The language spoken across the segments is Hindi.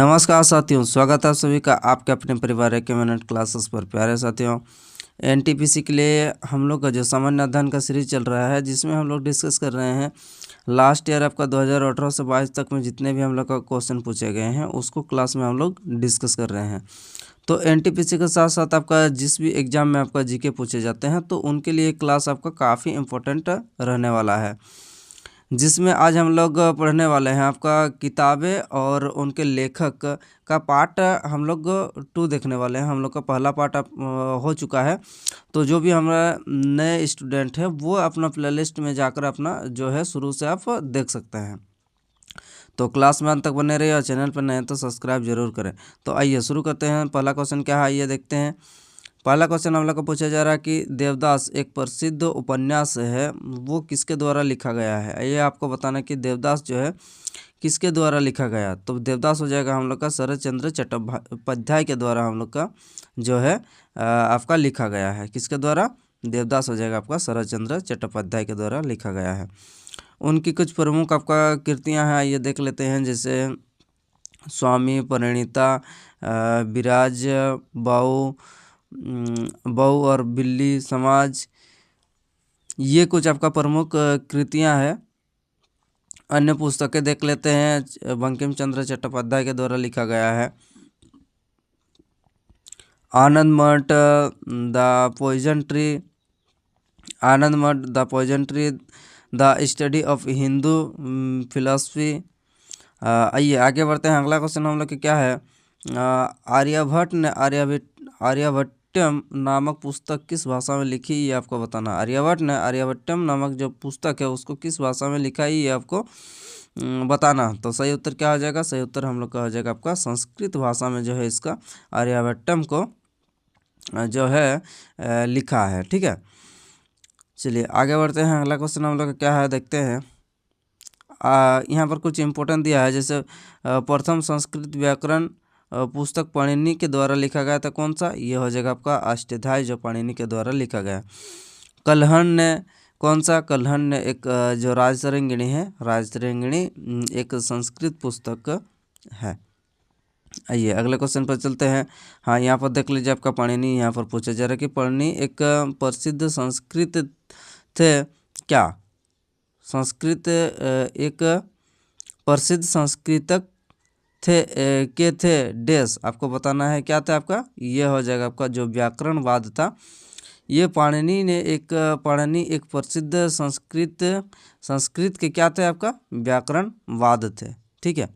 नमस्कार साथियों, स्वागत है आप सभी का आपके अपने परिवार के मिनट क्लासेस पर। प्यारे साथियों, एनटीपीसी के लिए हम लोग का जो सामान्य अध्ययन का सीरीज चल रहा है, जिसमें हम लोग डिस्कस कर रहे हैं लास्ट ईयर आपका 2018 से 22 तक में जितने भी हम लोग का क्वेश्चन पूछे गए हैं उसको क्लास में हम लोग डिस्कस कर रहे हैं। तो एनटीपीसी के साथ साथ आपका जिस भी एग्ज़ाम में आपका जीके पूछे जाते हैं तो उनके लिए क्लास आपका काफ़ी इम्पोर्टेंट रहने वाला है, जिसमें आज हम लोग पढ़ने वाले हैं आपका किताबें और उनके लेखक का पार्ट हम लोग 2 देखने वाले हैं। हम लोग का पहला पार्ट हो चुका है। तो जो भी हमारा नए स्टूडेंट है वो अपना प्लेलिस्ट में जाकर अपना जो है शुरू से आप देख सकते हैं। तो क्लास में अंत तक बने रहिए और चैनल पर नए हैं तो सब्सक्राइब जरूर करें। तो आइए शुरू करते हैं। पहला क्वेश्चन क्या है आइए देखते हैं। पहला क्वेश्चन हम लोग को पूछा जा रहा है कि देवदास एक प्रसिद्ध उपन्यास है, वो किसके द्वारा लिखा गया है। ये आपको बताना कि देवदास जो है किसके द्वारा लिखा गया। तो देवदास हो जाएगा हम लोग का शरत चंद्र चट्टोपाध्याय के द्वारा हम लोग का जो है आपका लिखा गया है। किसके द्वारा? देवदास हो जाएगा आपका शरत चंद्र चट्टोपाध्याय के द्वारा लिखा गया है। उनकी कुछ प्रमुख आपका कृतियाँ हैं, ये देख लेते हैं। जैसे स्वामी, परिणीता, विराज, बहू और बिल्ली समाज, ये कुछ आपका प्रमुख कृतियां हैं। अन्य पुस्तकें देख लेते हैं। बंकिम चंद्र चट्टोपाध्याय के द्वारा लिखा गया है आनंद Math, the poison tree, Anand Math, the poison tree, the study of Hindu philosophy. आइए आगे बढ़ते हैं। अगला क्वेश्चन हम लोग के क्या है, आर्यभट्ट ने आर्यभट्टम नामक पुस्तक किस भाषा में लिखी, ये आपको बताना। आर्यभट्ट ने आर्यभट्टम नामक जो पुस्तक है उसको किस भाषा में लिखा है, ये आपको बताना। तो सही उत्तर क्या हो जाएगा? सही उत्तर हम लोग का हो जाएगा आपका संस्कृत भाषा में जो है इसका आर्यभट्टम को जो है लिखा है। ठीक है, चलिए आगे बढ़ते हैं। अगला क्वेश्चन हम लोग का क्या है देखते हैं। यहाँ पर कुछ इम्पोर्टेंट दिया है। जैसे प्रथम संस्कृत व्याकरण पुस्तक पाणिनि के द्वारा लिखा गया था, कौन सा? ये हो जाएगा आपका अष्टाध्यायी, जो पाणिनि के द्वारा लिखा गया। कल्हण ने कौन सा? कल्हण ने एक जो राजतरंगिणी है, राजतरंगिणी एक संस्कृत पुस्तक है। आइए अगले क्वेश्चन पर चलते हैं। हाँ, यहाँ पर देख लीजिए आपका पाणिनि यहाँ पर पूछा जा रहा है कि पाणिनि एक प्रसिद्ध संस्कृत थे क्या? संस्कृत एक प्रसिद्ध संस्कृतक थे डैश, आपको बताना है क्या था आपका। ये हो जाएगा आपका जो व्याकरणवाद था। ये पाणिनि एक प्रसिद्ध संस्कृत के क्या थे आपका? व्याकरणवाद थे। ठीक है,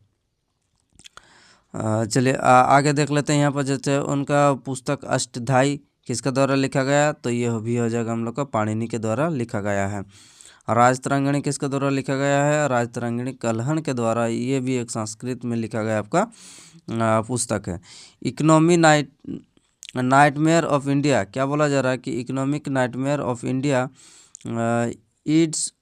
चलिए आगे देख लेते हैं। यहाँ पर जैसे उनका पुस्तक अष्टाध्यायी किसके द्वारा लिखा गया, तो ये भी हो जाएगा हम लोग का पाणिनि के द्वारा लिखा गया है। राजतरंगिणी किसके द्वारा लिखा गया है? राजतरंगिणी कल्हण के द्वारा। ये भी एक संस्कृत में लिखा गया आपका पुस्तक है। इकोनॉमी नाइटमेयर ऑफ इंडिया, क्या बोला जा रहा है कि economic nightmare of India it's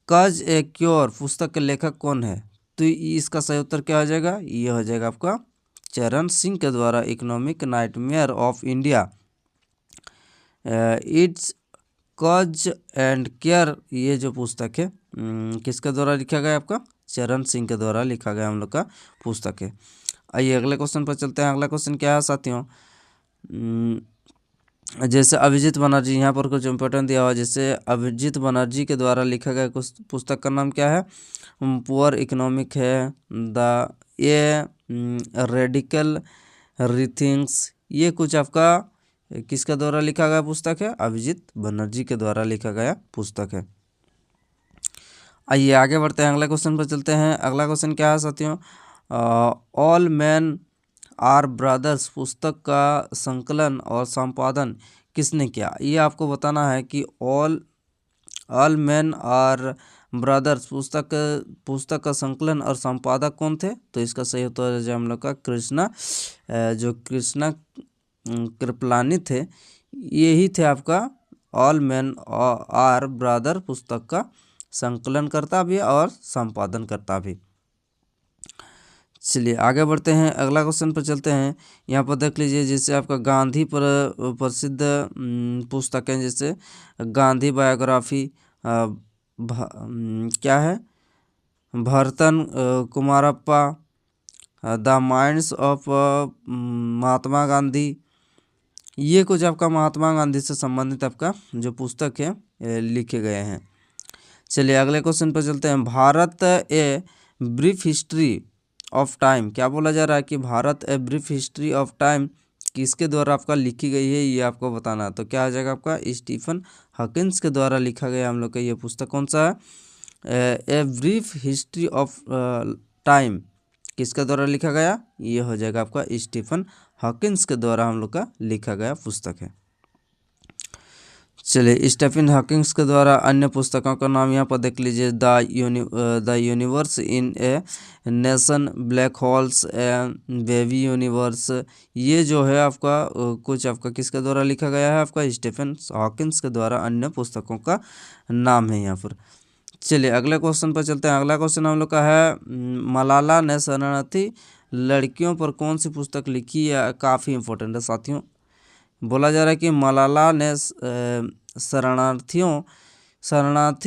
कज ए क्योर पुस्तक के लेखक कौन है? तो इसका सही उत्तर क्या हो जाएगा? ये हो जाएगा आपका चरण सिंह के द्वारा economic nightmare of India it's cause and care, ये जो पुस्तक है किसके द्वारा लिखा गया? आपका चरण सिंह के द्वारा लिखा गया हम लोग का पुस्तक है। आइए अगले क्वेश्चन पर चलते हैं। अगला क्वेश्चन क्या है साथियों, जैसे अभिजीत बनर्जी, यहाँ पर कुछ इम्पोर्टेंट दिया हुआ। जैसे अभिजीत बनर्जी के द्वारा लिखा गया कुछ पुस्तक का नाम क्या है? पुअर इकोनॉमिक है, द रेडिकल रीथिंग्स। ये कुछ आपका किसके द्वारा लिखा गया पुस्तक है? अभिजीत बनर्जी के द्वारा लिखा गया पुस्तक है। आइए आगे बढ़ते हैं। अगला क्वेश्चन पर चलते हैं। अगला क्वेश्चन क्या है साथियों, ऑल मैन आर ब्रदर्स पुस्तक का संकलन और संपादन किसने किया? ये आपको बताना है कि ऑल मैन आर ब्रदर्स पुस्तक का संकलन और संपादक कौन थे? तो इसका सही उत्तर है हम लोग का कृष्णा कृपलानी थे। यही थे आपका ऑल मैन आर ब्रदर पुस्तक का संकलन करता भी और संपादन करता भी। चलिए आगे बढ़ते हैं। अगला क्वेश्चन पर चलते हैं। यहाँ पर देख लीजिए, जैसे आपका गांधी पर प्रसिद्ध पुस्तकें, जैसे गांधी बायोग्राफी क्या है, भरतन Kumarappa, the minds of Mahatma Gandhi. ये कुछ आपका महात्मा गांधी से संबंधित आपका जो पुस्तक है लिखे गए हैं। चलिए अगले क्वेश्चन पर चलते हैं। Bharat a brief history of time, क्या बोला जा रहा है कि Bharat a brief history of time किसके द्वारा आपका लिखी गई है, ये आपको बताना है। तो क्या आ जाएगा आपका स्टीफन हॉकिंस के द्वारा लिखा गया हम लोग का ये पुस्तक कौन सा है, a brief history of time किसके द्वारा लिखा गया, ये हो जाएगा आपका स्टीफन हॉकिंस के द्वारा हम लोग का लिखा गया पुस्तक है। चलिए स्टीफन हॉकिंस के द्वारा अन्य पुस्तकों का नाम यहाँ पर देख लीजिए। The universe in a nation, black holes, baby universe. ये जो है आपका कुछ आपका किसके द्वारा लिखा गया है, आपका स्टीफन हॉकिंस के द्वारा अन्य पुस्तकों का नाम है यहाँ पर। चलिए अगले क्वेश्चन पर चलते हैं। अगला क्वेश्चन हम लोग का है, मलाला ने शरणार्थी लड़कियों पर कौन सी पुस्तक लिखी है। काफ़ी इंपॉर्टेंट है साथियों। बोला जा रहा है कि मलाला ने शरणार्थी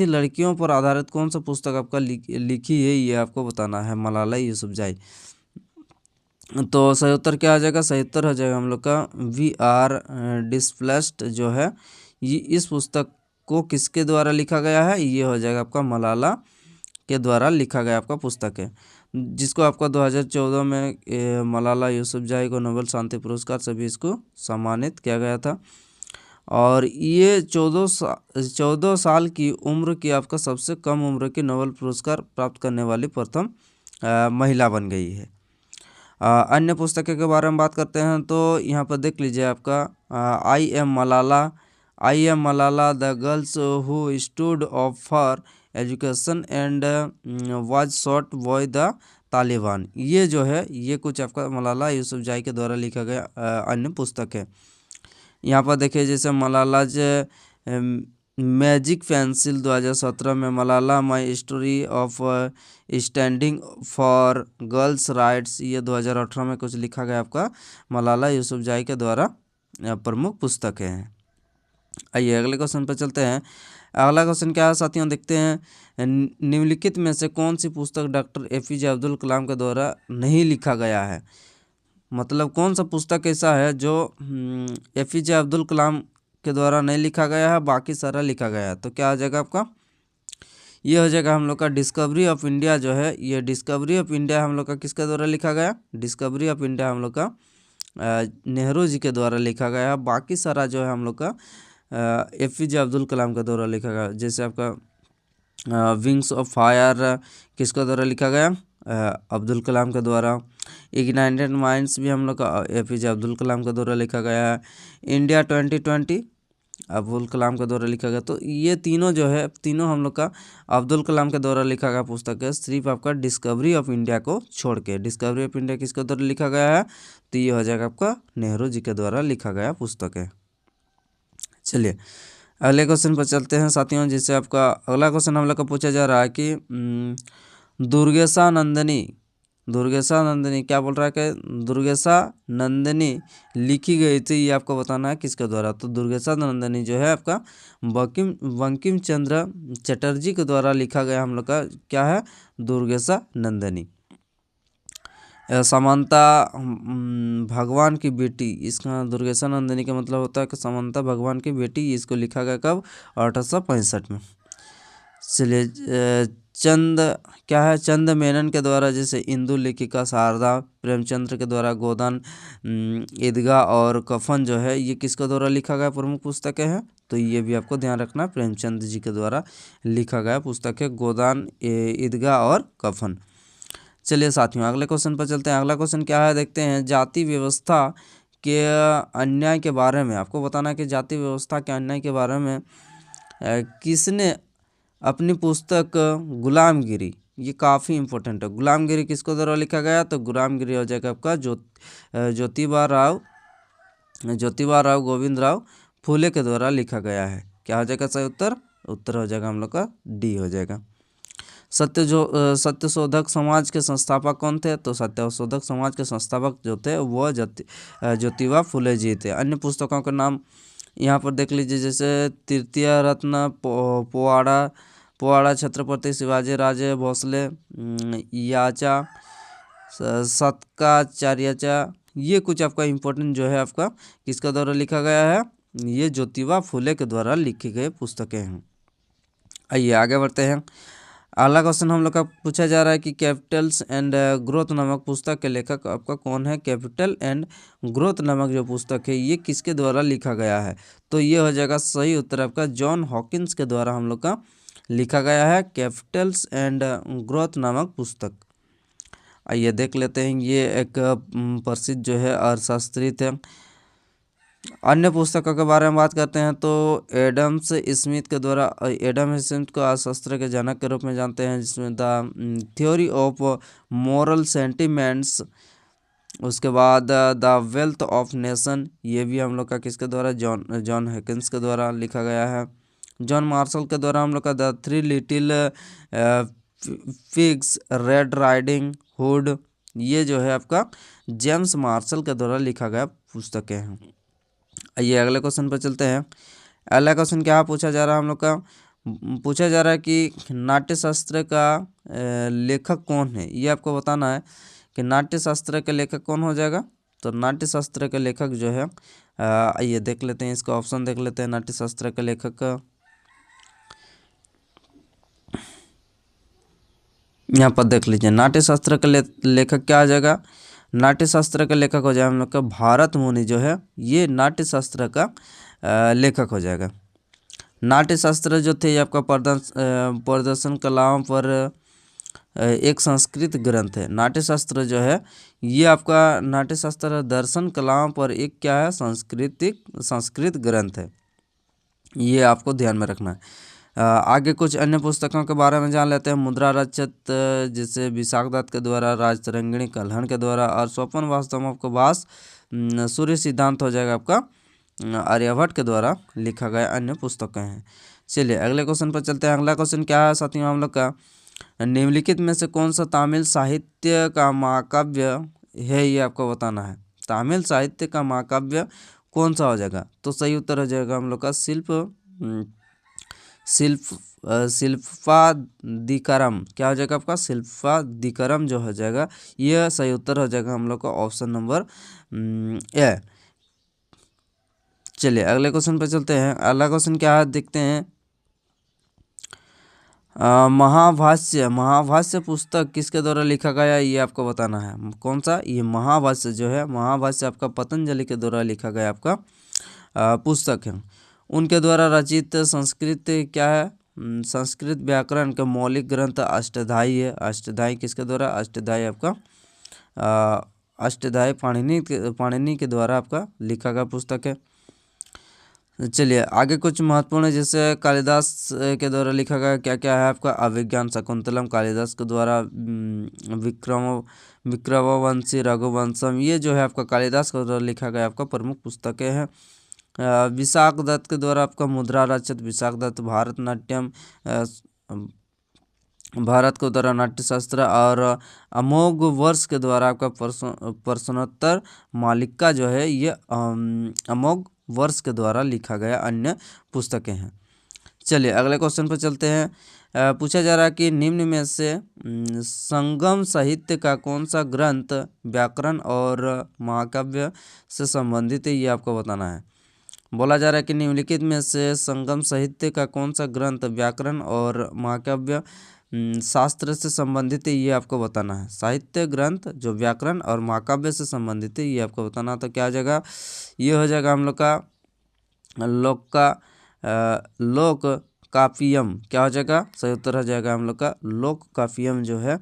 लड़कियों पर आधारित कौन सा पुस्तक आपका लिखी है, ये आपको बताना है। मलाला यूसुफजई। तो सही उत्तर क्या आ जाएगा, सही उत्तर हो जाएगा हम लोग का वी आर डिस्प्लेस्ड जो है, ये इस पुस्तक को किसके द्वारा लिखा गया है, ये हो जाएगा आपका मलाला के द्वारा लिखा गया आपका पुस्तक है, जिसको आपका 2014 में मलाला यूसुफजई को नोबेल शांति पुरस्कार से भी इसको सम्मानित किया गया था। और ये 14 साल की उम्र की आपका सबसे कम उम्र की नोबेल पुरस्कार प्राप्त करने वाली प्रथम महिला बन गई है। अन्य पुस्तकों के बारे में बात करते हैं तो यहाँ पर देख लीजिए आपका I am Malala the girls who stood of for education and was shot boy the Taliban. ये जो है ये कुछ आपका मलाला यूसुफजई के द्वारा लिखा गया अन्य पुस्तक है। यहाँ पर देखिए जैसे मलाला मैजिक पेंसिल 2017 में, Malala my story of standing for girls rights, ये 2018 में कुछ लिखा गया आपका मलाला यूसुफजई के द्वारा प्रमुख पुस्तक है। आइए अगले क्वेश्चन पर चलते हैं। अगला क्वेश्चन क्या है साथियों, देखते हैं। निम्नलिखित में से कौन सी पुस्तक डॉक्टर APJ अब्दुल कलाम के द्वारा नहीं लिखा गया है। मतलब कौन सा पुस्तक ऐसा है जो APJ अब्दुल कलाम के द्वारा नहीं लिखा गया है, बाकी सारा लिखा गया है। तो क्या आ जाएगा आपका, ये हो जाएगा हम लोग का डिस्कवरी ऑफ इंडिया जो है, ये डिस्कवरी ऑफ इंडिया हम लोग का किसके द्वारा लिखा गया, डिस्कवरी ऑफ इंडिया हम लोग का नेहरू जी के द्वारा लिखा गया है। बाकी सारा जो है हम लोग का APJ अब्दुल कलाम के द्वारा लिखा गया। जैसे आपका विंग्स ऑफ फायर किसके द्वारा लिखा गया, अब्दुल कलाम के द्वारा। इग्नाइटेड माइंड्स भी हम लोग का APJ अब्दुल कलाम के द्वारा लिखा गया है। इंडिया 2020 अब्दुल कलाम के द्वारा लिखा गया। तो ये तीनों जो है, तीनों हम लोग का अब्दुल कलाम के द्वारा लिखा गया पुस्तक है, सिर्फ आपका डिस्कवरी ऑफ इंडिया को छोड़ के। डिस्कवरी ऑफ इंडिया किसके द्वारा लिखा गया है, तो ये हो जाएगा आपका नेहरू जी के द्वारा लिखा गया पुस्तक है। चलिए अगले क्वेश्चन पर चलते हैं साथियों। जिससे आपका अगला क्वेश्चन हम लोग का पूछा जा रहा है कि दुर्गेशा नंदिनी क्या बोल रहा है कि दुर्गेशा नंदिनी लिखी गई थी, ये आपको बताना है किसके द्वारा। तो दुर्गेशा नंदिनी जो है आपका बंकिम चंद्र चटर्जी के द्वारा लिखा गया हम लोग का क्या है, दुर्गेशा नंदिनी। समानता भगवान की बेटी, इसका दुर्गेशा नंदिनी का मतलब होता है कि समानता भगवान की बेटी, इसको लिखा गया कब, 1865 में। चलिए चंद मेनन के द्वारा, जैसे इंदु लेखिका शारदा, प्रेमचंद्र के द्वारा गोदान, ईदगाह और कफन जो है ये किसके द्वारा लिखा गया प्रमुख पुस्तकें हैं। तो ये भी आपको ध्यान रखना, प्रेमचंद जी के द्वारा लिखा गया पुस्तक है गोदान, ईदगाह और कफन। चलिए साथियों अगले क्वेश्चन पर चलते हैं। अगला क्वेश्चन क्या है, देखते हैं। जाति व्यवस्था के अन्याय के बारे में आपको बताना है कि जाति व्यवस्था के अन्याय के बारे में किसने अपनी पुस्तक गुलामगिरी, ये काफ़ी इंपॉर्टेंट है, गुलामगिरी किसको द्वारा लिखा गया, तो गुलामगिरी हो जाएगा आपका ज्योतिबा राव गोविंद राव फूले के द्वारा लिखा गया है। क्या हो जाएगा सही उत्तर, उत्तर हो जाएगा हम लोग का डी हो जाएगा। सत्यशोधक समाज के संस्थापक कौन थे, तो सत्यशोधक समाज के संस्थापक जो थे वो ज्योतिबा फुले जी थे। अन्य पुस्तकों के नाम यहाँ पर देख लीजिए, जैसे तृतीय रत्न, पोवाड़ा छत्रपति शिवाजी राजे भोसले, याचा, सत्काचार्याचा, ये कुछ आपका इम्पोर्टेंट जो है आपका किसके द्वारा लिखा गया है, ये ज्योतिबा फुले के द्वारा लिखी गई पुस्तकें हैं। आइए आगे बढ़ते हैं। अगला क्वेश्चन हम लोग का पूछा जा रहा है कि कैपिटल्स एंड ग्रोथ नामक पुस्तक के लेखक आपका कौन है। कैपिटल एंड ग्रोथ नामक जो पुस्तक है ये किसके द्वारा लिखा गया है, तो ये हो जाएगा सही उत्तर आपका जॉन हॉकिंस के द्वारा हम लोग का लिखा गया है कैपिटल्स एंड ग्रोथ नामक पुस्तक। आइए देख लेते हैं, ये एक प्रसिद्ध जो है अर्थशास्त्री थे। अन्य पुस्तकों के बारे में बात करते हैं तो एडम स्मिथ के द्वारा, एडम स्मिथ को अर्थशास्त्र के जनक के रूप में जानते हैं, जिसमें the theory of moral sentiments, उसके बाद द वेल्थ ऑफ नेशन, ये भी हम लोग का किसके द्वारा, जॉन हॉकिंस के द्वारा लिखा गया है। जॉन मार्शल के द्वारा हम लोग का the three little pigs, red riding hood, ये जो है आपका जेम्स मार्शल के द्वारा लिखा गया पुस्तकें हैं। आइए अगले क्वेश्चन पर चलते हैं। अगला क्वेश्चन क्या पूछा जा रहा है हम लोग का, पूछा जा रहा है कि नाट्यशास्त्र का लेखक कौन है, ये आपको बताना है कि नाट्यशास्त्र के लेखक कौन हो जाएगा। तो नाट्यशास्त्र के लेखक जो है, आइए देख लेते हैं, इसका ऑप्शन देख लेते हैं। नाट्यशास्त्र के लेखक यहाँ पर देख लीजिए, नाट्यशास्त्र के लेखक क्या आ जाएगा, नाट्यशास्त्र का लेखक हो जाएगा हम लोग का भारत मुनि जो है, ये नाट्यशास्त्र का लेखक हो जाएगा। नाट्यशास्त्र जो थे ये आपका प्रदर्शन कलाओं पर एक संस्कृत ग्रंथ है। नाट्यशास्त्र जो है ये आपका नाट्यशास्त्र दर्शन कलाओं पर एक क्या है, संस्कृत ग्रंथ है, ये आपको ध्यान में रखना है। आगे कुछ अन्य पुस्तकों के बारे में जान लेते हैं। मुद्रा रचित, जिसे विशाख दत्त के द्वारा, राजतरंगिणी कल्हण के द्वारा, और स्वपन वास्तव को भास सूर्य सिद्धांत हो जाएगा आपका आर्यभट्ट के द्वारा लिखा गया अन्य पुस्तकें हैं। चलिए अगले क्वेश्चन पर चलते हैं। अगला क्वेश्चन क्या है साथियों हम लोग का, निम्नलिखित में से कौन सा तमिल साहित्य का महाकाव्य है, ये आपको बताना है। तमिल साहित्य का महाकाव्य कौन सा हो जाएगा, तो सही उत्तर हो जाएगा हम लोग का शिल्पादिकारम, क्या हो जाएगा आपका शिल्पादिकारम जो हो जाएगा, यह सही उत्तर हो जाएगा हम लोग का ऑप्शन नंबर ए। चलिए अगले क्वेश्चन पे चलते हैं। अगला क्वेश्चन क्या है देखते हैं। महाभाष्य पुस्तक किसके द्वारा लिखा गया, ये आपको बताना है। कौन सा, ये महाभाष्य जो है, महाभाष्य आपका पतंजलि के द्वारा लिखा गया आपका पुस्तक है। उनके द्वारा रचित संस्कृत क्या है, संस्कृत व्याकरण का मौलिक ग्रंथ अष्टाध्यायी है। अष्टाध्यायी किसके द्वारा, अष्टाध्यायी आपका अष्टाध्यायी पाणिनि के द्वारा आपका लिखा गया पुस्तक है। चलिए आगे कुछ महत्वपूर्ण, जैसे कालिदास के द्वारा लिखा गया क्या क्या है आपका, अभिज्ञान शाकुंतलम कालिदास के द्वारा, विक्रमवंशी रघुवंशम, ये जो है आपका कालिदास के द्वारा लिखा गया आपका प्रमुख पुस्तकें हैं। विशाख दत्त के द्वारा आपका मुद्रा रचित विशाख दत्त, भारतनाट्यम, भारत के द्वारा नाट्यशास्त्र, और अमोघ वर्ष के द्वारा आपका प्रश्नोत्तर मालिका जो है, ये अमोघ वर्ष के द्वारा लिखा गया अन्य पुस्तकें हैं। चलिए अगले क्वेश्चन पर चलते हैं। पूछा जा रहा है कि निम्न में से संगम साहित्य का कौन सा ग्रंथ व्याकरण और महाकाव्य से संबंधित है, ये आपको बताना है। बोला जा रहा है कि निम्नलिखित में से संगम साहित्य का कौन सा ग्रंथ व्याकरण और महाकाव्य शास्त्र से संबंधित है, ये आपको बताना है। साहित्य ग्रंथ जो व्याकरण और महाकाव्य से संबंधित है, ये आपको बताना। तो क्या हो जाएगा, ये हो जाएगा हम लोग का लोक काव्यम, क्या हो जाएगा, सही उत्तर हो जाएगा हम लोग का लोक काव्यम जो है,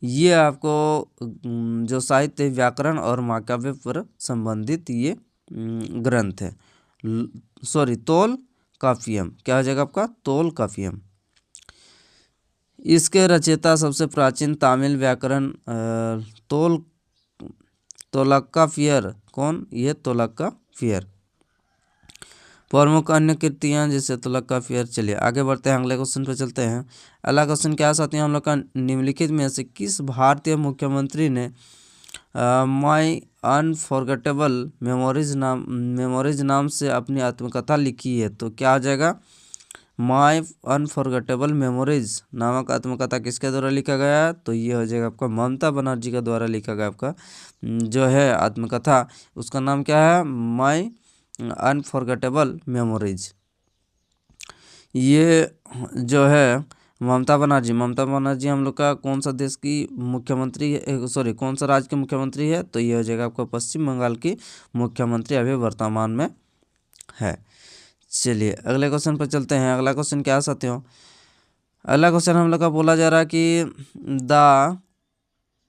ये आपको जो साहित्य व्याकरण और महाकाव्य पर संबंधित ये ग्रंथ है। तोल काव्यम, क्या हो जाएगा आपका तोल काव्यम। इसके रचयिता सबसे प्राचीन तमिल व्याकरण तोलकाप्पियर, कौन, ये तोलकाप्पियर। प्रमुख अन्य कृतियाँ जैसे तोलकाप्पियर। चलिए आगे बढ़ते हैं, अगले क्वेश्चन पर चलते हैं। अगला क्वेश्चन क्या साथियों हम लोग का, निम्नलिखित में से किस भारतीय मुख्यमंत्री ने माई अनफॉरगेटेबल मेमोरीज नाम से अपनी आत्मकथा लिखी है, तो क्या हो जाएगा, माई अनफॉरगेटेबल मेमोरीज नामक आत्मकथा किसके द्वारा लिखा गया है? तो ये हो जाएगा आपका ममता बनर्जी के द्वारा लिखा गया आपका जो है आत्मकथा, उसका नाम क्या है? माई अनफॉरगेटेबल मेमोरीज। ये जो है ममता बनर्जी हम लोग का कौन सा देश की मुख्यमंत्री है, सॉरी कौन सा राज्य के मुख्यमंत्री है? तो ये हो जाएगा आपका पश्चिम बंगाल की मुख्यमंत्री अभी वर्तमान में है। चलिए अगले क्वेश्चन पर चलते हैं। अगला क्वेश्चन क्या साथियों? अगला क्वेश्चन हम लोग का बोला जा रहा है कि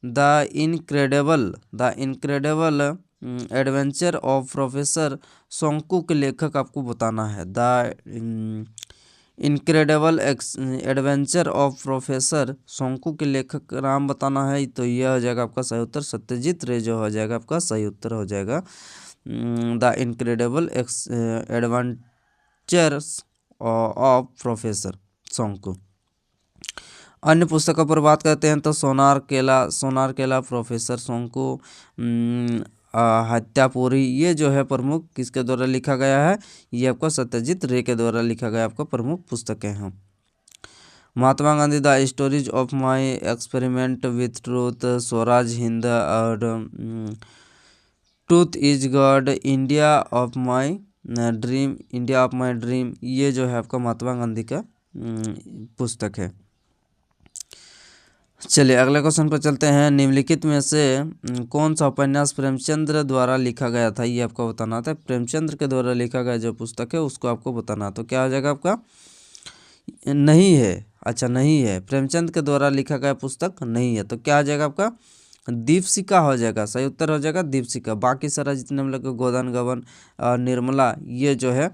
the incredible adventure of professor Shonku के लेखक आपको बताना है। The incredible adventure of professor Shonku के लेखक का नाम बताना है। तो यह हो जाएगा आपका सही उत्तर सत्यजीत रे जो हो जाएगा आपका सही उत्तर हो जाएगा। The incredible adventures of professor Shonku. अन्य पुस्तकों पर बात करते हैं तो सोनार केला प्रोफेसर शोंकू, हत्यापुरी, ये जो है प्रमुख किसके द्वारा लिखा गया है? ये आपका सत्यजीत रे के द्वारा लिखा गया आपका प्रमुख पुस्तकें हैं। Mahatma Gandhi the stories of my experiment with truth, Swaraj Hind और truth is god, India of my dream, ये जो है आपका महात्मा गांधी का पुस्तक है। चलिए अगले क्वेश्चन पर चलते हैं। निम्नलिखित में से कौन सा उपन्यास प्रेमचंद्र द्वारा लिखा गया था? ये आपको बताना था। प्रेमचंद्र के द्वारा लिखा गया जो पुस्तक है उसको आपको बताना। तो क्या हो जाएगा आपका? नहीं है। अच्छा नहीं है, प्रेमचंद के द्वारा लिखा गया पुस्तक नहीं है। तो क्या हो जाएगा आपका? दीपशिखा हो जाएगा, सही उत्तर हो जाएगा दीपशिखा। बाकी सारा जितने हम लोग गोदान गबन निर्मला ये जो है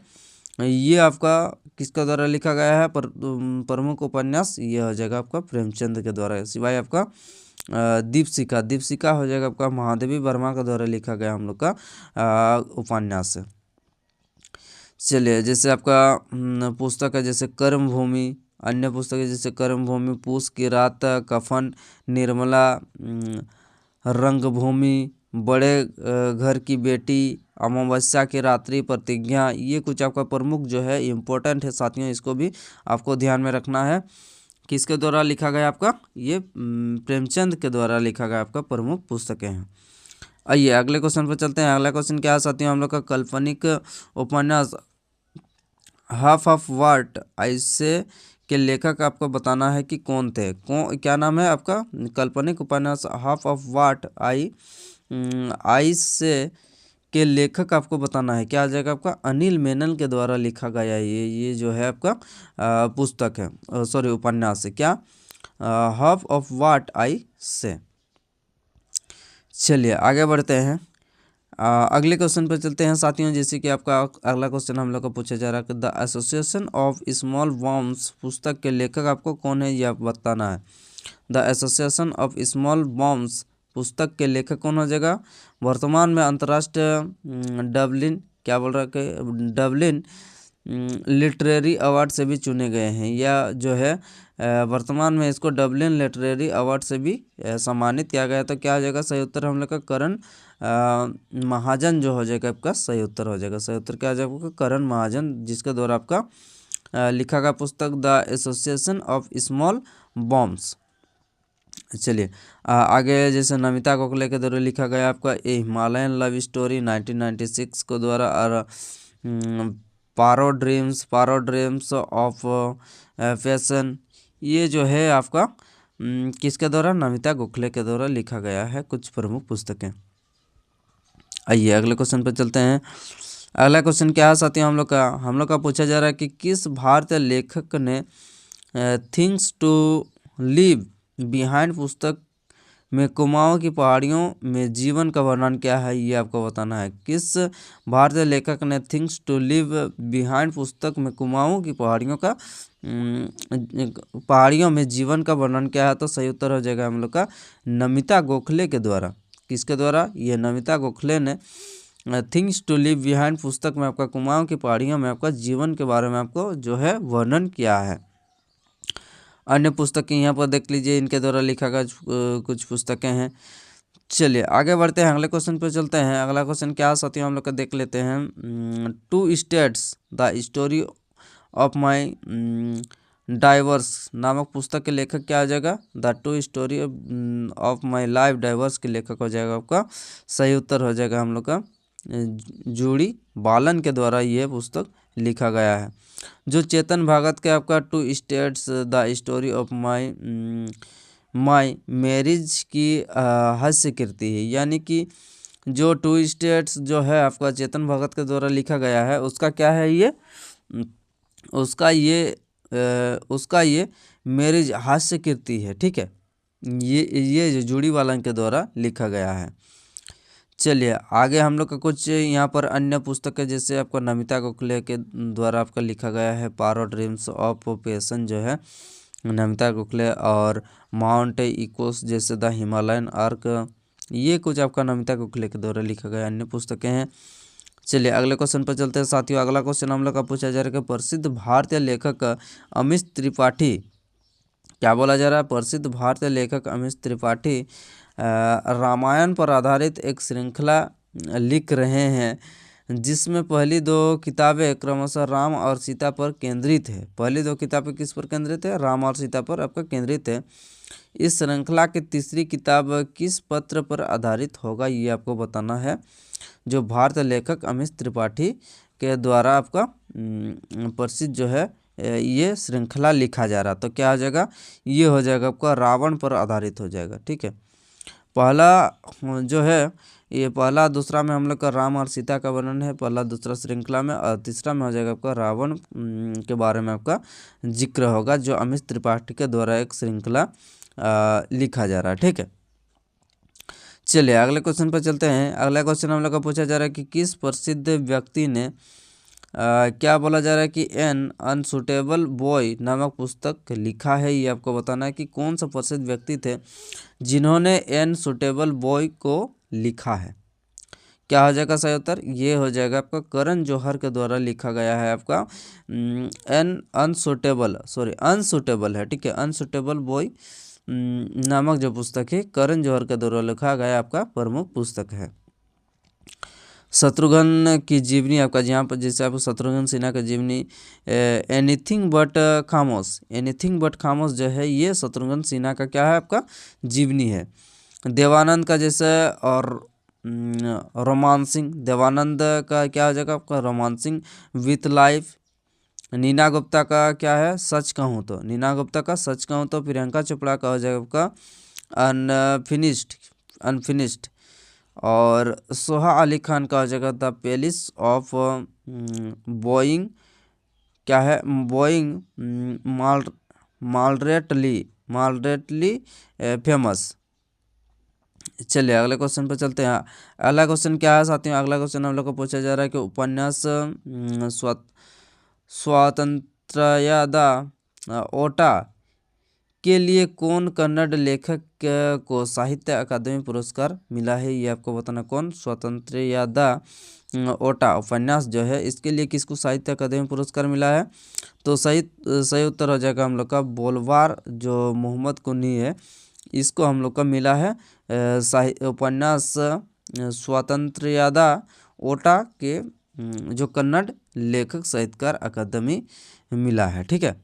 ये आपका किसके द्वारा लिखा गया है? प्रमुख उपन्यास ये हो जाएगा आपका प्रेमचंद के द्वारा। सिवाय आपका दीपशिखा हो जाएगा आपका महादेवी वर्मा के द्वारा लिखा गया हम लोग का उपन्यास है। चलिए जैसे आपका पुस्तक है जैसे कर्मभूमि, अन्य पुस्तक है जैसे कर्मभूमि, पूस की रात, कफन, निर्मला, रंगभूमि, बड़े घर की बेटी, अमावस्या की रात्रि, प्रतिज्ञा, ये कुछ आपका प्रमुख जो है इम्पोर्टेंट है साथियों, इसको भी आपको ध्यान में रखना है। किसके द्वारा लिखा गया आपका? ये प्रेमचंद के द्वारा लिखा गया आपका प्रमुख पुस्तकें हैं। आइए अगले क्वेश्चन पर चलते हैं। अगला क्वेश्चन क्या है साथियों? हम लोग का काल्पनिक उपन्यास हाफ ऑफ व्हाट आई से के लेखक आपको बताना है कि कौन थे। क्या नाम है आपका? काल्पनिक उपन्यास हाफ ऑफ व्हाट आई से के लेखक आपको बताना है। क्या आ जाएगा आपका? अनिल मेनन के द्वारा लिखा गया ये जो है आपका पुस्तक है, सॉरी उपन्यास है। क्या? हाफ ऑफ व्हाट आई से। चलिए आगे बढ़ते हैं। अगले क्वेश्चन पर चलते हैं साथियों। जैसे कि आपका अगला क्वेश्चन हम लोग को पूछा जा रहा है कि the association of small worms पुस्तक के लेखक आपको कौन है ये आप बताना है। The association of small worms पुस्तक के लेखक कौन हो जाएगा? वर्तमान में अंतर्राष्ट्रीय डबलिन क्या बोल रहा है कि डबलिन लिटरेरी अवार्ड से भी चुने गए हैं, या जो है वर्तमान में इसको डबलिन लिटरेरी अवार्ड से भी सम्मानित किया गया। तो क्या हो जाएगा सही उत्तर? हम लोग का करण महाजन जो हो जाएगा आपका सही उत्तर हो जाएगा। सही उत्तर क्या हो जाएगा? करण महाजन, जिसके द्वारा आपका लिखा गया पुस्तक the association of small bombs. चलिए आगे जैसे नमिता गोखले के द्वारा लिखा गया आपका ए हिमालयन लव स्टोरी 1996 को द्वारा, और पारो ड्रीम्स ऑफ फैशन, ये जो है आपका किसके द्वारा? नमिता गोखले के द्वारा लिखा गया है कुछ प्रमुख पुस्तकें। आइए अगले क्वेश्चन पर चलते हैं। अगला क्वेश्चन क्या है साथियों? हम लोग का पूछा जा रहा है कि किस भारतीय लेखक ने थिंग्स टू लिव बिहाइंड पुस्तक में कुमाऊं की पहाड़ियों में जीवन का वर्णन क्या है ये आपको बताना है। किस भारतीय लेखक ने थिंग्स टू लिव बिहाइंड पुस्तक में कुमाऊं की पहाड़ियों में जीवन का वर्णन क्या है? तो सही उत्तर हो जाएगा हम लोग का नमिता गोखले के द्वारा। किसके द्वारा? ये नमिता गोखले ने थिंग्स टू लिव बिहाइंड पुस्तक में आपका कुमाऊं की पहाड़ियों में आपका जीवन के बारे में आपको जो है वर्णन किया है। अन्य पुस्तकें यहाँ पर देख लीजिए, इनके द्वारा लिखा गया कुछ पुस्तकें हैं। चलिए आगे बढ़ते हैं, अगले क्वेश्चन पर चलते हैं। अगला क्वेश्चन क्या साथियों हम लोग का देख लेते हैं। Two states the story of my divorce नामक पुस्तक के लेखक क्या आ जाएगा? The true story of my life divorce के लेखक हो जाएगा आपका। सही उत्तर हो जाएगा हम लोग का जूड़ी बालन के द्वारा ये पुस्तक लिखा गया है। जो चेतन भगत के आपका two states the story of my marriage की हास्य कृति है, यानी कि जो टू स्टेट्स जो है आपका चेतन भगत के द्वारा लिखा गया है उसका क्या है ये, उसका ये मैरिज हास्य कृति है। ठीक है, ये जो जूड़ी बालन के द्वारा लिखा गया है। चलिए आगे हम लोग का कुछ यहाँ पर अन्य पुस्तक है, जैसे आपका नमिता गोखले के द्वारा आपका लिखा गया है पारो ड्रीम्स ऑफ पैशन जो है नमिता गोखले, और माउंट इकोस जैसे द हिमालयन आर्क, ये कुछ आपका नमिता गोखले के द्वारा लिखा गया अन्य पुस्तकें हैं। चलिए अगले क्वेश्चन पर चलते हैं साथियों। अगला क्वेश्चन हम लोग का पूछा जा रहा है कि प्रसिद्ध भारतीय लेखक अमिश त्रिपाठी, क्या बोला जा रहा है? प्रसिद्ध भारतीय लेखक अमिश त्रिपाठी रामायण पर आधारित एक श्रृंखला लिख रहे हैं जिसमें पहली दो किताबें क्रमशः राम और सीता पर केंद्रित है। पहली दो किताबें किस पर केंद्रित है? राम और सीता पर आपका केंद्रित है। इस श्रृंखला की तीसरी किताब किस पत्र पर आधारित होगा, ये आपको बताना है। जो भारतीय लेखक अमिश त्रिपाठी के द्वारा आपका प्रसिद्ध जो है ये श्रृंखला लिखा जा रहा, तो क्या हो जाएगा? ये हो जाएगा आपका रावण पर आधारित हो जाएगा। ठीक है, पहला जो है ये पहला दूसरा में हम लोग का राम और सीता का वर्णन है, पहला दूसरा श्रृंखला में, और तीसरा में हो जाएगा आपका रावण के बारे में आपका जिक्र होगा, जो अमिश त्रिपाठी के द्वारा एक श्रृंखला लिखा जा रहा है। ठीक है, चलिए अगले क्वेश्चन पर चलते हैं। अगला क्वेश्चन हम लोग का पूछा जा रहा है कि किस प्रसिद्ध व्यक्ति ने क्या बोला जा रहा है कि एन अनसुटेबल बॉय नामक पुस्तक लिखा है, ये आपको बताना है कि कौन सा प्रसिद्ध व्यक्ति थे जिन्होंने एन सुटेबल बॉय को लिखा है। क्या हो जाएगा सही उत्तर? ये हो जाएगा आपका करण जौहर के द्वारा लिखा गया है आपका एन अनसुटेबल है। ठीक है, अनसुटेबल बॉय नामक जो पुस्तक है करण जौहर के द्वारा लिखा गया आपका प्रमुख पुस्तक है। शत्रुघ्न की जीवनी आपका, जहाँ पर जैसे आप शत्रुघ्न सिन्हा की जीवनी एनीथिंग बट खामोश जो है ये शत्रुघ्न सिन्हा का क्या है आपका जीवनी है। देवानंद का जैसे और रोमांसिंग, देवानंद का क्या हो जाएगा आपका romancing with life. Neena Gupta का क्या है सच कहूँ तो, नीना गुप्ता का सच कहूँ तो। प्रियंका चोपड़ा का हो जाएगा आपका अनफिनिश्ड, और सोहा अली खान का हो जाएगा द पैलेस ऑफ बोइंग, क्या है बोइंग मॉडरेटली फेमस। चलिए अगले क्वेश्चन पर चलते हैं। अगला क्वेश्चन क्या है साथियों? अगला क्वेश्चन हम लोग को पूछा जा रहा है कि उपन्यास स्वातंत्र्यदा ओटा के लिए कौन कन्नड़ लेखक को साहित्य अकादमी पुरस्कार मिला है, ये आपको बताना। कौन? स्वातंत्र्यदा ओटा उपन्यास जो है इसके लिए किसको साहित्य अकादमी पुरस्कार मिला है? तो सही उत्तर हो जाएगा हम लोग का बोलवार जो मोहम्मद कुन्नी है इसको हम लोग का मिला है उपन्यास स्वातंत्र्यदा ओटा के जो कन्नड़ लेखक साहित्यकार अकादमी मिला है। ठीक है,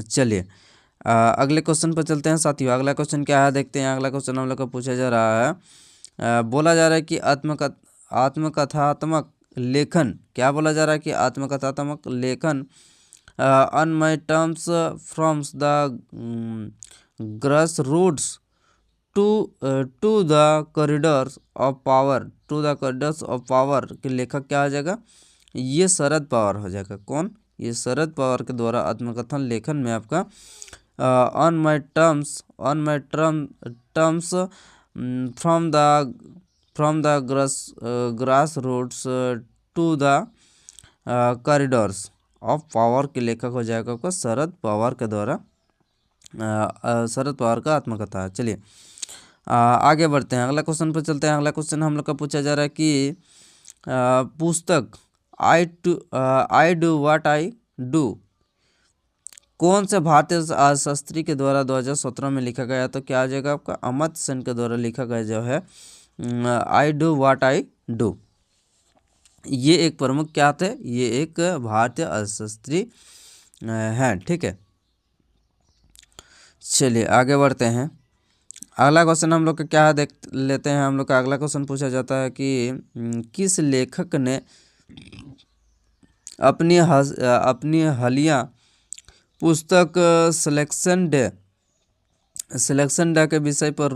चलिए अगले क्वेश्चन पर चलते हैं साथियों। अगला क्वेश्चन क्या है देखते हैं। अगला क्वेश्चन हम लोग को पूछा जा रहा है, बोला जा रहा है कि आत्मकथात्मक लेखन, क्या बोला जा रहा है कि आत्मकथात्मक लेखन on my terms from the grass roots to the corridors of power के लेखक क्या हो जाएगा? ये शरद पवार हो जाएगा। कौन? ये शरद पवार के द्वारा आत्मकथन लेखन में आपका on my terms from the grass roots to the corridors of power के लेखक हो जाएगा आपका शरद पवार के द्वारा शरद पवार का आत्मकथा है। चलिए आगे बढ़ते हैं, अगला क्वेश्चन पर चलते हैं। अगला क्वेश्चन हम लोग का पूछा जा रहा है कि पुस्तक I do what I do कौन से भारतीय शास्त्री के द्वारा 2017 में लिखा गया? तो क्या आ जाएगा आपका अमित सेन के द्वारा लिखा गया जो है I do what I do. ये एक प्रमुख क्या थे, ये एक भारतीय अर्थशास्त्री हैं। ठीक है, चलिए आगे बढ़ते हैं। अगला क्वेश्चन हम लोग का क्या है देख लेते हैं। हम लोग का अगला क्वेश्चन पूछा जाता है कि किस लेखक ने अपनी हालिया पुस्तक सिलेक्शन डे के विषय पर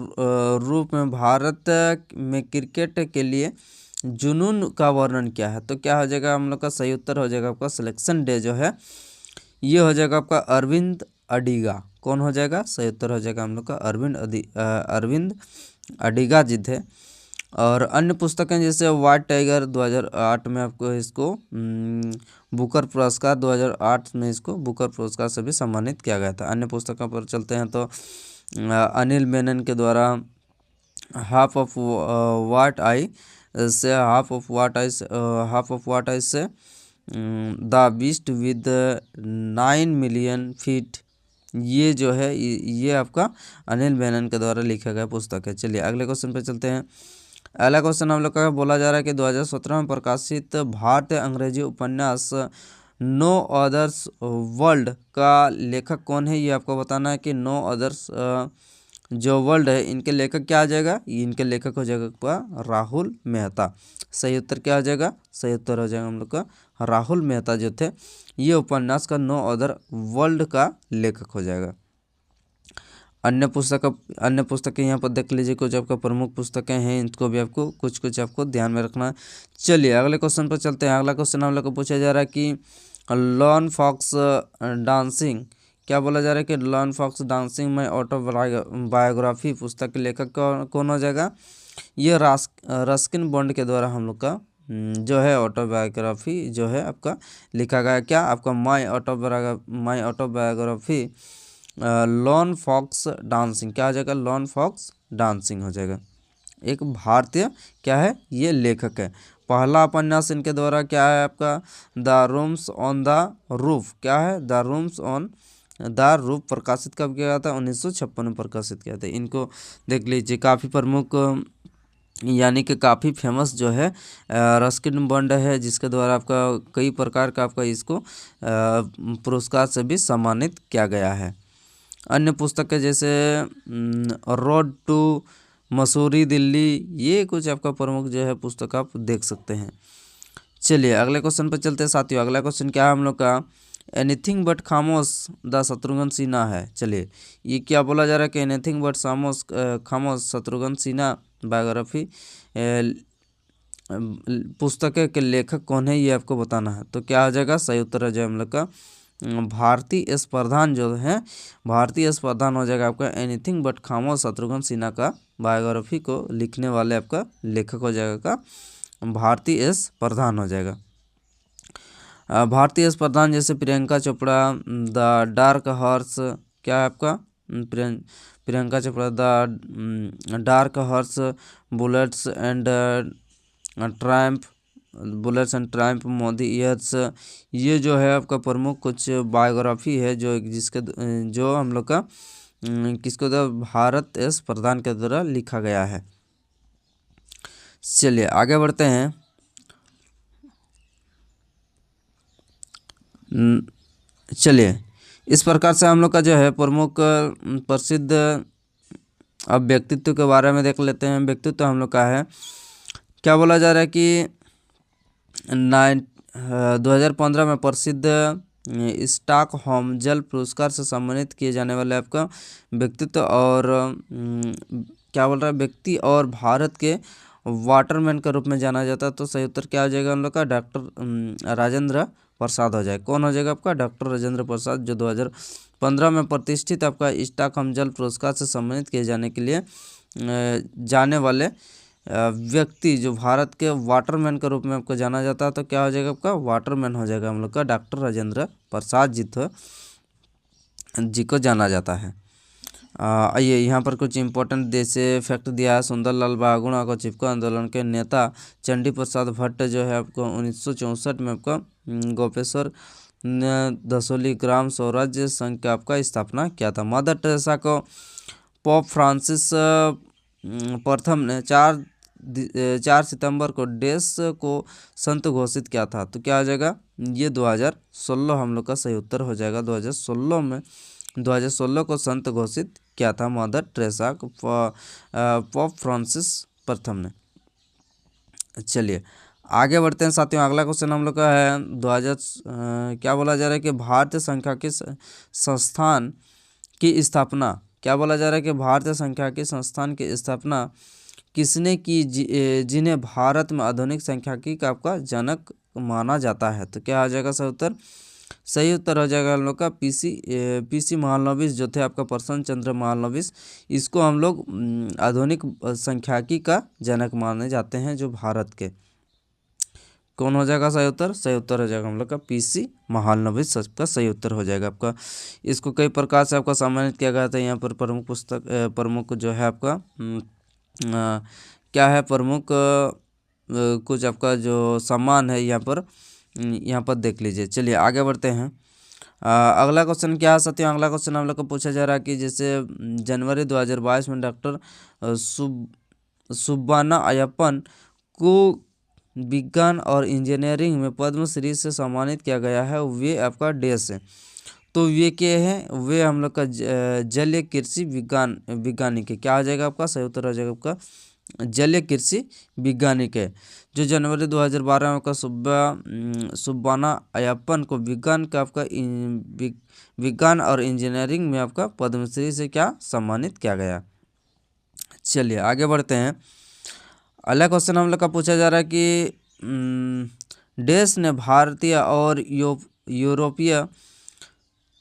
रूप में भारत में क्रिकेट के लिए जुनून का वर्णन क्या है? तो क्या हो जाएगा हम लोग का सही उत्तर हो जाएगा आपका सिलेक्शन डे जो है ये हो जाएगा आपका अरविंद अडिगा। कौन हो जाएगा? सही उत्तर हो जाएगा हम लोग का अरविंद अडिगा जी थे। और अन्य पुस्तकें जैसे व्हाइट टाइगर 2008 में आपको इसको बुकर पुरस्कार 2008 में इसको बुकर पुरस्कार से भी सम्मानित किया गया था। अन्य पुस्तकों पर चलते हैं तो अनिल मेनन के द्वारा हाफ ऑफ व्हाट आई से the beast with 9 million feet, ये जो है ये आपका अनिल मेनन के द्वारा लिखा गया पुस्तक है। चलिए अगले क्वेश्चन पे चलते हैं। अगला क्वेश्चन हम लोग का बोला जा रहा है कि 2017 में प्रकाशित भारतीय अंग्रेजी उपन्यास नो अदर्स वर्ल्ड का लेखक कौन है? ये आपको बताना है कि नो अदर्स जो वर्ल्ड है इनके लेखक क्या आ जाएगा? इनके लेखक हो जाएगा आपका राहुल मेहता। सही उत्तर क्या हो जाएगा? सही उत्तर हो जाएगा हम लोग का राहुल मेहता जो थे ये उपन्यास का नो अदर वर्ल्ड का लेखक हो जाएगा। अन्य पुस्तकें यहाँ पर देख लीजिए, कुछ आपका प्रमुख पुस्तकें हैं, इनको भी आपको कुछ आपको ध्यान में रखना है। चलिए अगले क्वेश्चन पर चलते हैं। अगला क्वेश्चन हम लोग को पूछा जा रहा है कि लॉन फॉक्स डांसिंग, क्या बोला जा रहा है कि लॉन फॉक्स डांसिंग में ऑटोबायोग्राफी पुस्तक के लेखक कौन हो जाएगा? ये रस्किन बॉन्ड के द्वारा हम लोग का जो है ऑटोबायोग्राफी जो है आपका लिखा गया। क्या आपका my autobiography lawn fox dancing क्या हो जाएगा? लॉन फॉक्स डांसिंग हो जाएगा। एक भारतीय क्या है ये लेखक है। पहला उपन्यास इनके द्वारा क्या है आपका? The rooms on the roof, क्या है? The rooms on the roof प्रकाशित कब किया गया था? 1956 में प्रकाशित किया था। इनको देख लीजिए, काफ़ी प्रमुख यानी कि काफ़ी फेमस जो है रस्किन बॉन्ड है, जिसके द्वारा आपका कई प्रकार का आपका इसको पुरस्कार से भी सम्मानित किया गया है। अन्य पुस्तकें जैसे रोड टू मसूरी दिल्ली, ये कुछ आपका प्रमुख जो है पुस्तक आप देख सकते हैं। चलिए अगले क्वेश्चन पर चलते हैं साथियों। अगला क्वेश्चन क्या है हम लोग का? एनीथिंग बट खामोश द शत्रुघ्न सिन्हा है। चलिए ये क्या बोला जा रहा है कि एनीथिंग बट खामोश शत्रुघ्न सिन्हा बायोग्राफी पुस्तक के लेखक कौन है ये आपको बताना है। तो क्या हो जाएगा? सही उत्तर हो जाएगा हम लोग का भारती एस प्रधान जो है, भारती एस प्रधान हो जाएगा आपका एनीथिंग बट खामोश शत्रुघ्न सिन्हा का बायोग्राफी को लिखने वाले आपका लेखक हो जाएगा का भारती एस प्रधान हो जाएगा। भारती एस प्रधान जैसे Priyanka Chopra the dark horse, क्या है आपका? Priyanka Chopra the dark horse bullets and Triumph Modi years, ये जो है आपका प्रमुख कुछ बायोग्राफी है जो हम लोग का किसको द्वारा? भारत एस प्रधान के द्वारा लिखा गया है। चलिए आगे बढ़ते हैं। चलिए इस प्रकार से हम लोग का जो है प्रमुख प्रसिद्ध अब व्यक्तित्व के बारे में देख लेते हैं। व्यक्तित्व हम लोग का है, क्या बोला जा रहा है कि 2015 में प्रसिद्ध स्टॉकहोम जल पुरस्कार से सम्मानित किए जाने वाले आपका व्यक्तित्व और क्या बोल रहा है? व्यक्ति और भारत के वाटरमैन के रूप में जाना जाता है। तो सही उत्तर क्या हो जाएगा हम लोग का? डॉक्टर राजेंद्र प्रसाद हो जाएगा। कौन हो जाएगा आपका? डॉक्टर राजेंद्र प्रसाद, जो 2015 में प्रतिष्ठित आपका स्टॉकहोम जल पुरस्कार से सम्मानित किए जाने के लिए जाने वाले व्यक्ति जो भारत के वाटरमैन के रूप में आपको जाना जाता है। तो क्या हो जाएगा आपका? वाटरमैन हो जाएगा हम लोग का डॉक्टर राजेंद्र प्रसाद जी को जाना जाता है। आइए यहाँ पर कुछ इंपॉर्टेंट जैसे फैक्ट दिया है। सुंदरलाल बागुणा को चिपको आंदोलन के नेता चंडी प्रसाद भट्ट जो है आपको 1964 में आपका गोपेश्वर दसोली ग्राम स्वराज्य संघ का आपका स्थापना किया था। मदर टेरेसा को पोप फ्रांसिस प्रथम ने 4 4 सितंबर को देश को संत घोषित किया था? तो क्या हो जाएगा, ये 2016 हम लोग का सही उत्तर हो जाएगा। 2016 को संत घोषित किया था मदर टेरेसा को पोप फ्रांसिस प्रथम ने। चलिए आगे बढ़ते हैं साथियों। अगला क्वेश्चन हम लोग का है 2000 क्या बोला जा रहा है कि भारतीय सांख्यिकी संस्थान की स्थापना, क्या बोला जा रहा है कि भारतीय सांख्यिकी संस्थान की स्थापना किसने की, जिन्हें भारत में आधुनिक सांख्यिकी का आपका जनक माना जाता है? तो क्या आ जाएगा सही उत्तर? सही उत्तर हो जाएगा हम लोग का पीसी महालनोबिस जो थे आपका, प्रसन्न चंद्र महालनोबिस। इसको हम लोग आधुनिक सांख्यिकी का जनक माने जाते हैं जो भारत के। कौन हो जाएगा सही उत्तर? सही उत्तर हो जाएगा हम लोग का पीसी महालनोबिस का सही उत्तर हो जाएगा आपका। इसको कई प्रकार से आपका सम्मानित किया गया था। यहाँ पर प्रमुख जो है आपका क्या है, प्रमुख कुछ आपका जो सम्मान है यहाँ पर देख लीजिए। चलिए आगे बढ़ते हैं। अगला क्वेश्चन क्या है साथियों? अगला क्वेश्चन हम लोग को पूछा जा रहा है कि जैसे जनवरी 2022 में डॉक्टर सुब्बाना अयप्पन को विज्ञान और इंजीनियरिंग में पद्मश्री से सम्मानित किया गया है, वे आपका देश है। तो वे क्या है, वे हम लोग का जलीय कृषि वैज्ञानिक है। क्या हो जाएगा आपका? सही उत्तर हो जाएगा आपका जलीय कृषि वैज्ञानिक है, जो जनवरी 2012 में का सुब्बाना अयप्पन को विज्ञान का आपका विज्ञान और इंजीनियरिंग में आपका पद्मश्री से क्या सम्मानित किया गया। चलिए आगे बढ़ते हैं। अगला क्वेश्चन हम लोग का पूछा जा रहा है कि देश ने भारतीय और यूरोपीय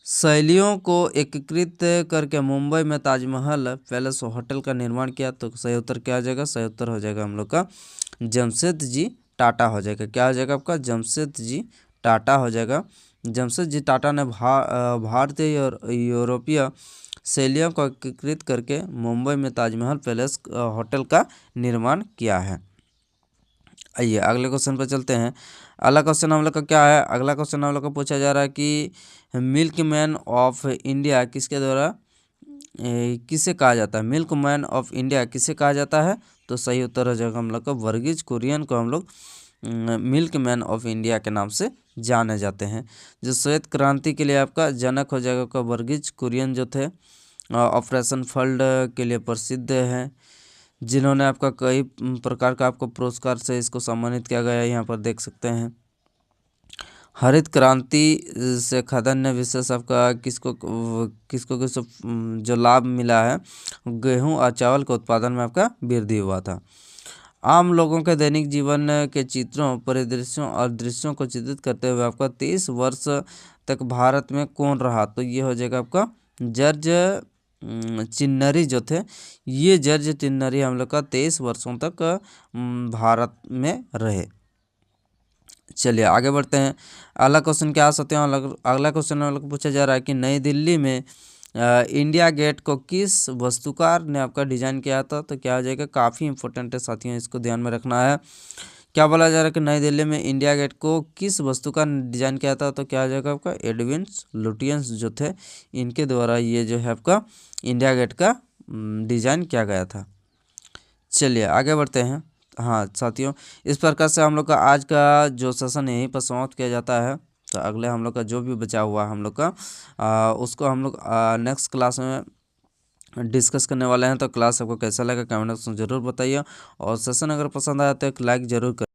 शैलियों को एकीकृत करके मुंबई में ताजमहल पैलेस होटल का निर्माण किया। तो सही उत्तर क्या हो जाएगा? सही उत्तर हो जाएगा हम लोग का जमशेदजी टाटा हो जाएगा। क्या हो जाएगा आपका? जमशेदजी टाटा हो जाएगा। जमशेदजी टाटा ने भारतीय और यूरोपीय शैलियों को एकीकृत करके मुंबई में ताजमहल पैलेस होटल का निर्माण किया है। आइए अगले क्वेश्चन पर चलते हैं। अगला क्वेश्चन हम लोग का क्या है? अगला क्वेश्चन हम लोग का पूछा जा रहा है कि मिल्क मैन ऑफ इंडिया किसके द्वारा किसे कहा जाता है? मिल्क मैन ऑफ इंडिया किसे कहा जाता है? तो सही उत्तर हो जाएगा हम लोग का वर्गीज कुरियन को हम लोग मिल्क मैन ऑफ इंडिया के नाम से जाने जाते हैं। जो श्वेत क्रांति के लिए आपका जनक हो जाएगा का वर्गीज कुरियन जो थे, ऑपरेशन फ्लड के लिए प्रसिद्ध हैं, जिन्होंने आपका कई प्रकार का आपको पुरस्कार से इसको सम्मानित किया गया है। यहाँ पर देख सकते हैं। हरित क्रांति से खाद्यान्न विशेष आपका किसको जो लाभ मिला है, गेहूं और चावल के उत्पादन में आपका वृद्धि हुआ था। आम लोगों के दैनिक जीवन के चित्रों, परिदृश्यों और दृश्यों को चित्रित करते हुए आपका 23 वर्ष तक भारत में कौन रहा? तो ये हो जाएगा आपका जॉर्ज चिन्नरी जो थे, ये जॉर्ज चिन्नरी हम लोग का 23 वर्षों तक भारत में रहे। चलिए आगे बढ़ते हैं। अगला क्वेश्चन क्या आ सकते हैं? अगला क्वेश्चन हम लोग पूछा जा रहा है कि नई दिल्ली में इंडिया गेट को किस वास्तुकार ने आपका डिजाइन किया था? तो क्या हो जाएगा? काफ़ी इंपॉर्टेंट है साथियों, इसको ध्यान में रखना है। क्या बोला जा रहा है कि नई दिल्ली में इंडिया गेट को किस वास्तुकार ने डिजाइन किया था? तो क्या हो जाएगा आपका एडविन लुटियंस जो थे, इनके द्वारा ये जो है आपका इंडिया गेट का डिजाइन किया गया था। चलिए आगे बढ़ते हैं। हाँ साथियों, इस प्रकार से हम लोग का आज का जो सेशन यहीं पर समाप्त किया जाता है। तो अगले हम लोग का जो भी बचा हुआ है हम लोग का उसको हम लोग नेक्स्ट क्लास में डिस्कस करने वाले हैं। तो क्लास आपको कैसा लगा कमेंट बॉक्स में ज़रूर बताइए, और सेशन अगर पसंद आया तो एक लाइक ज़रूर करें।